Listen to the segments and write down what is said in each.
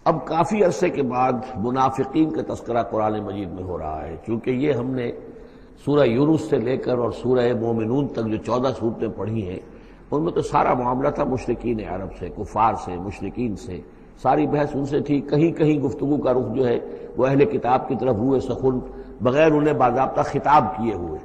اب کافی عرصے کے بعد منافقین کا تذکرہ قرآن مجید میں ہو رہا ہے، چونکہ یہ ہم نے سورہ یونس سے لے کر اور سورہ مومنون تک جو 14 صورتیں پڑھی ہیں ان میں تو سارا معاملہ تھا مشرکین عرب سے، کفار سے، مشرکین سے، ساری بحث ان سے تھی۔ کہیں کہیں گفتگو کا رخ جو ہے وہ اہل کتاب کی طرف روئے سخن بغیر انہیں باضابطہ خطاب کیے ہوئے،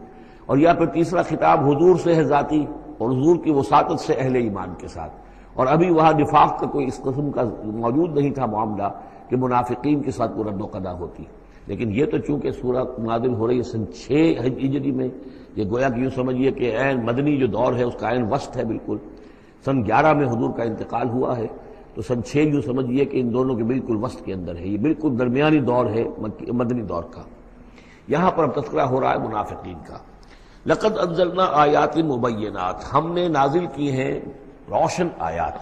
اور یا پھر تیسرا خطاب حضور سے ہے ذاتی اور حضور کی وساطت سے اہل ایمان کے ساتھ، اور ابھی وہاں نفاق کا کوئی اس قسم کا موجود نہیں تھا معاملہ کہ منافقین کے ساتھ رد و قضا ہوتی۔ لیکن یہ تو چونکہ سورہ نازل ہو رہی ہے سن 6 ہجری میں، یہ گویا کہ یوں سمجھیے کہ عین مدنی جو دور ہے اس کا عین وسط ہے، بالکل سن 11 میں حضور کا انتقال ہوا ہے، تو سن 6 یوں سمجھیے کہ ان دونوں کے بالکل وسط کے اندر ہے، یہ بالکل درمیانی دور ہے مدنی دور کا۔ یہاں پر اب تذکرہ ہو رہا ہے منافقین کا۔ لقد انزلنا آیات مبینات، ہم نے نازل کی ہیں روشن آیات،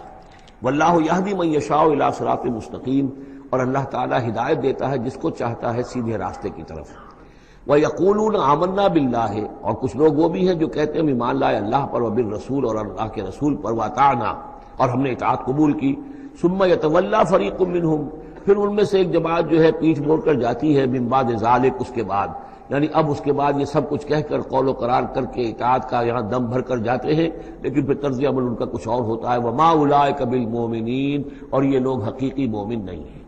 واللہ یہدی من یشاء الی صراط مستقیم، اور اللہ تعالیٰ ہدایت دیتا ہے جس کو چاہتا ہے سیدھے راستے کی طرف۔ وَيَقُولُونَ آمَنَّا بِاللَّهِ، اور کچھ لوگ وہ بھی ہیں جو کہتے ہیں ہم ایمان لائے اللہ پر، وبالرسول، اور اللہ کے رسول پر، وَأَطَعْنَا، اور ہم نے اطاعت قبول کی۔ ثُمَّ يَتَوَلَّىٰ فَرِيقٌ مِّنْهُمْ، پھر ان میں سے ایک جماعت جو ہے پیٹھ موڑ کر جاتی ہے، من بعد ذالک، اس کے بعد، یعنی اب اس کے بعد یہ سب کچھ کہہ کر قول و قرار کر کے اطاعت کا یہاں دم بھر کر جاتے ہیں، لیکن پھر طرز عمل ان کا کچھ اور ہوتا ہے۔ وَمَا أُولَٰئِكَ بِالْمُؤْمِنِينَ، اور یہ لوگ حقیقی مومن نہیں ہیں۔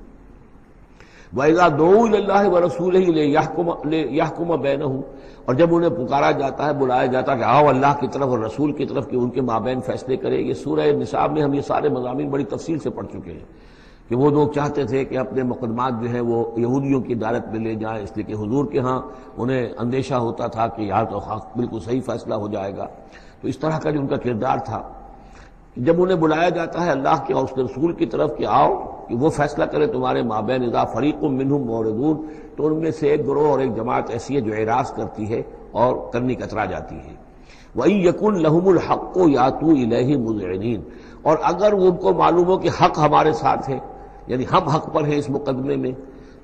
وَإِذَا دُعُوا إِلَى اللَّهِ وَرَسُولِهِ لِيَحْكُمَ بَيْنَهُمْ، اور جب انہیں پکارا جاتا ہے، بلایا جاتا ہے کہ آؤ اللہ کی طرف اور رسول کی طرف کہ ان کے مابین فیصلے کرے۔ یہ سورہ نساء میں ہم یہ سارے مضامین بڑی تفصیل سے پڑھ چکے ہیں کہ وہ لوگ چاہتے تھے کہ اپنے مقدمات جو ہیں وہ یہودیوں کی عدالت میں لے جائیں، اس لیے کہ حضور کے ہاں انہیں اندیشہ ہوتا تھا کہ یہاں تو بالکل صحیح فیصلہ ہو جائے گا۔ تو اس طرح کا جو ان کا کردار تھا، جب انہیں بلایا جاتا ہے اللہ کے اور اس کے رسول کی طرف کہ آؤ کہ وہ فیصلہ کرے تمہارے مابین، اذا فریق منہم معرضون، تو ان میں سے ایک گروہ اور ایک جماعت ایسی ہے جو اعراض کرتی ہے اور کرنی کترا جاتی ہے۔ وَإِن يَكُن لَهُمُ الْحَقُّ يَأْتُوا إِلَيْهِ مُذْعِنِينَ، اور اگر ان کو معلوم ہو کہ حق ہمارے ساتھ ہے، یعنی ہم حق پر ہیں اس مقدمے میں،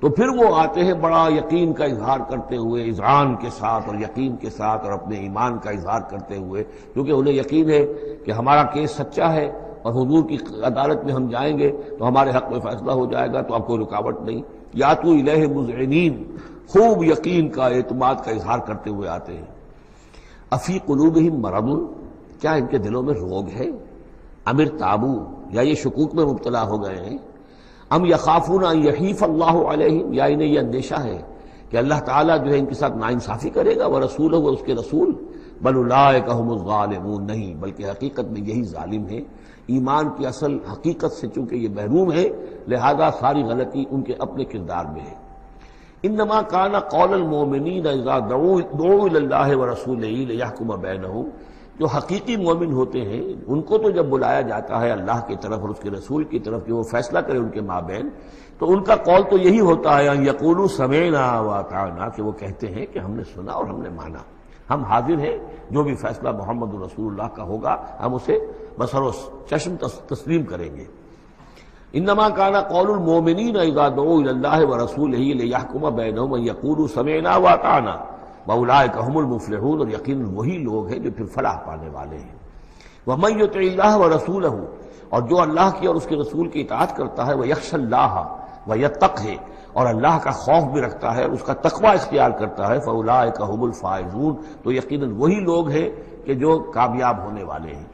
تو پھر وہ آتے ہیں بڑا یقین کا اظہار کرتے ہوئے، اذعان کے ساتھ اور یقین کے ساتھ اور اپنے ایمان کا اظہار کرتے ہوئے، کیونکہ انہیں یقین ہے کہ ہمارا کیس سچا ہے اور حضور کی عدالت میں ہم جائیں گے تو ہمارے حق میں فیصلہ ہو جائے گا، تو اب کوئی رکاوٹ نہیں۔ یاتوا الیہ مذعنین، خوب یقین کا، اعتماد کا اظہار کرتے ہوئے آتے ہیں۔ افی قلوبہم مرض، کیا ان کے دلوں میں روگ ہے؟ ام ارتابوا، یا یہ شکوک میں مبتلا ہو گئے ہیں؟ ام یخافون ان یحیف اللہ علیہم، یا انہیں یہ اندیشہ ہے کہ اللہ تعالیٰ جو ہے ان کے ساتھ ناانصافی کرے گا، ورسولہ، اور اس کے رسول۔ بل اولئک هم الظالمون، نہیں بلکہ حقیقت میں یہی ظالم ہیں۔ ایمان کی اصل حقیقت سے چونکہ یہ محروم ہے، لہذا ساری غلطی ان کے اپنے کردار میں ہے۔ انما کان قول المؤمنین اذا دعوا الی اللہ ورسولہ لیحکم بینہم، جو حقیقی مومن ہوتے ہیں ان کو تو جب بلایا جاتا ہے اللہ کی طرف اور اس کے رسول کی طرف کہ وہ فیصلہ کرے ان کے مابین، تو ان کا قول تو یہی ہوتا ہے ان یقولوا سمعنا واطعنا، کہ وہ کہتے ہیں کہ ہم نے سنا اور ہم نے مانا، ہم حاضر ہیں، جو بھی فیصلہ محمد رسول اللہ کا ہوگا ہم اسے بصر و چشم تسلیم کریں گے۔ انما کان قول المؤمنین اذا دعوا الی اللہ ورسولہ لیحکم بینہم ان یقولوا سمعنا واطعنا واولئک هم المفلحون، اور یقیناً وہی لوگ ہیں جو پھر فلاح پانے والے ہیں۔ ومن یطع اللہ ورسولہ، اور جو اللہ کی اور اس کے رسول کی اطاعت کرتا ہے، ویخشى اللہ ویتقہ، اور اللہ کا خوف بھی رکھتا ہے، اس کا تقوی اختیار کرتا ہے، فاولئک هم الفائزون، تو یقیناً وہی لوگ ہیں کہ جو کامیاب ہونے والے ہیں۔